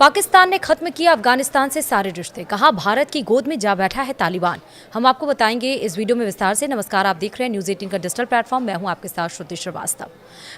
पाकिस्तान ने खत्म किया अफगानिस्तान से सारे रिश्ते, कहा भारत की गोद में जा बैठा है तालिबान। हम आपको बताएंगे इस वीडियो में विस्तार से। नमस्कार, आप देख रहे हैं न्यूज़ 18 का डिजिटल प्लेटफॉर्म। मैं हूं आपके साथ श्रुति श्रीवास्तव।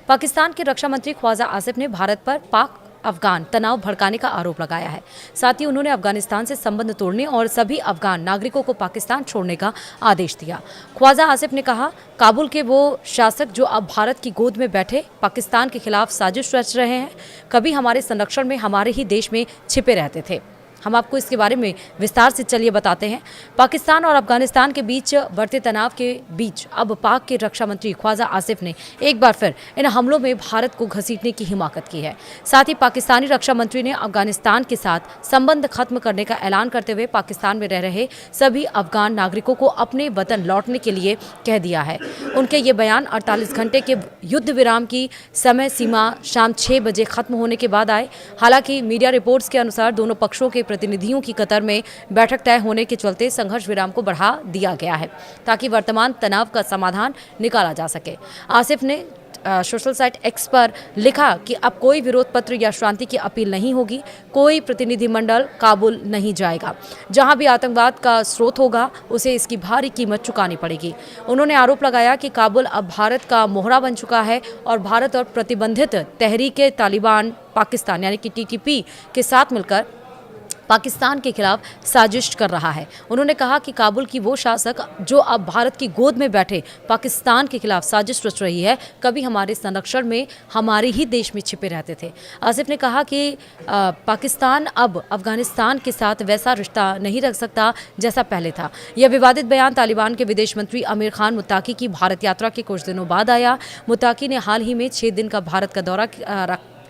पाकिस्तान के रक्षा मंत्री ख्वाजा आसिफ ने भारत पर पाक अफगान तनाव भड़काने का आरोप लगाया है। साथ ही उन्होंने अफगानिस्तान से संबंध तोड़ने और सभी अफगान नागरिकों को पाकिस्तान छोड़ने का आदेश दिया। ख्वाजा आसिफ ने कहा, काबुल के वो शासक जो अब भारत की गोद में बैठे पाकिस्तान के खिलाफ साजिश रच रहे हैं, कभी हमारे संरक्षण में हमारे ही देश में छिपे रहते थे। हम आपको इसके बारे में विस्तार से चलिए बताते हैं। पाकिस्तान और अफगानिस्तान के बीच बढ़ते तनाव के बीच अब पाक के रक्षा मंत्री ख्वाजा आसिफ ने एक बार फिर इन हमलों में भारत को घसीटने की हिमाकत की है। साथ ही पाकिस्तानी रक्षा मंत्री ने अफगानिस्तान के साथ संबंध खत्म करने का ऐलान करते हुए पाकिस्तान में रह रहे सभी अफगान नागरिकों को अपने वतन लौटने के लिए कह दिया है। उनके ये बयान 48 घंटे के युद्ध विराम की समय सीमा शाम 6 बजे खत्म होने के बाद आए। हालांकि मीडिया रिपोर्ट्स के अनुसार दोनों पक्षों के प्रतिनिधियों की कतर में बैठक तय होने के चलते संघर्ष विराम को बढ़ा दिया गया है ताकि वर्तमान तनाव का समाधान निकाला जा सके। आसिफ ने सोशल साइट एक्स पर लिखा कि अब कोई विरोध पत्र या शांति की अपील नहीं होगी, कोई प्रतिनिधिमंडल काबुल नहीं जाएगा। जहां भी आतंकवाद का स्रोत होगा उसे इसकी भारी कीमत चुकानी पड़ेगी। उन्होंने आरोप लगाया कि काबुल अब भारत का मोहरा बन चुका है और भारत और प्रतिबंधित तहरीके तालिबान पाकिस्तान यानी कि टीटीपी के साथ मिलकर पाकिस्तान के खिलाफ साजिश कर रहा है। उन्होंने कहा कि काबुल की वो शासक जो अब भारत की गोद में बैठे पाकिस्तान के खिलाफ साजिश रच रही है, कभी हमारे संरक्षण में हमारे ही देश में छिपे रहते थे। आसिफ ने कहा कि पाकिस्तान अब अफगानिस्तान के साथ वैसा रिश्ता नहीं रख सकता जैसा पहले था। यह विवादित बयान तालिबान के विदेश मंत्री आमिर खान मुत्ताकी की भारत यात्रा के कुछ दिनों बाद आया। मुत्ताकी ने हाल ही में 6 दिन का भारत का दौरा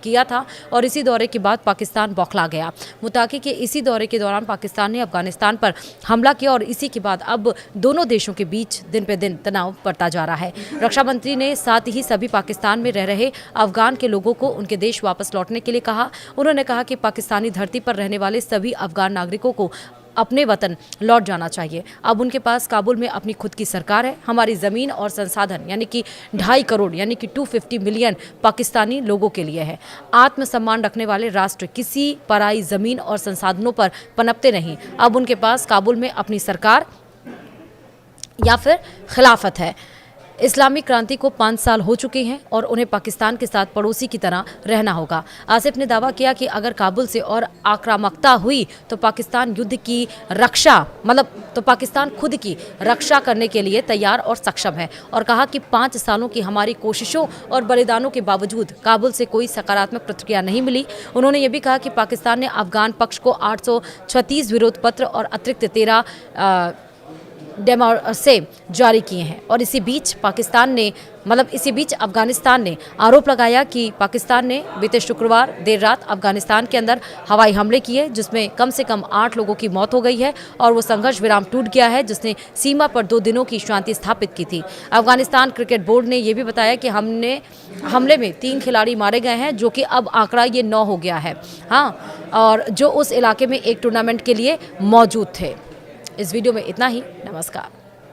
किया था और इसी दौरे के बाद पाकिस्तान बौखला गया। मुत्ताकी के इसी दौरे के दौरान पाकिस्तान ने अफगानिस्तान पर हमला किया और इसी के बाद अब दोनों देशों के बीच दिन पे दिन तनाव बढ़ता जा रहा है। रक्षा मंत्री ने साथ ही सभी पाकिस्तान में रह रहे अफगान के लोगों को उनके देश वापस लौटने के लिए कहा। उन्होंने कहा कि पाकिस्तानी धरती पर रहने वाले सभी अफगान नागरिकों को अपने वतन लौट जाना चाहिए। अब उनके पास काबुल में अपनी खुद की सरकार है। हमारी ज़मीन और संसाधन यानी कि 2.5 करोड़ यानी कि 250 मिलियन पाकिस्तानी लोगों के लिए है। आत्मसम्मान रखने वाले राष्ट्र किसी पराई ज़मीन और संसाधनों पर पनपते नहीं। अब उनके पास काबुल में अपनी सरकार या फिर खिलाफत है। इस्लामिक क्रांति को 5 साल हो चुके हैं और उन्हें पाकिस्तान के साथ पड़ोसी की तरह रहना होगा। आसिफ ने दावा किया कि अगर काबुल से और आक्रामकता हुई तो पाकिस्तान युद्ध की रक्षा पाकिस्तान खुद की रक्षा करने के लिए तैयार और सक्षम है और कहा कि 5 सालों की हमारी कोशिशों और बलिदानों के बावजूद काबुल से कोई सकारात्मक प्रतिक्रिया नहीं मिली। उन्होंने ये भी कहा कि पाकिस्तान ने अफगान पक्ष को 836 विरोध पत्र और अतिरिक्त 13 डेमो से जारी किए हैं और इसी बीच अफगानिस्तान ने आरोप लगाया कि पाकिस्तान ने बीते शुक्रवार देर रात अफगानिस्तान के अंदर हवाई हमले किए जिसमें कम से कम 8 लोगों की मौत हो गई है और वो संघर्ष विराम टूट गया है जिसने सीमा पर 2 दिनों की शांति स्थापित की थी। अफगानिस्तान क्रिकेट बोर्ड ने ये भी बताया कि हमले में 3 खिलाड़ी मारे गए हैं, जो कि अब आंकड़ा ये 9 हो गया है। हाँ, और जो उस इलाके में एक टूर्नामेंट के लिए मौजूद थे। इस वीडियो में इतना ही। नमस्कार।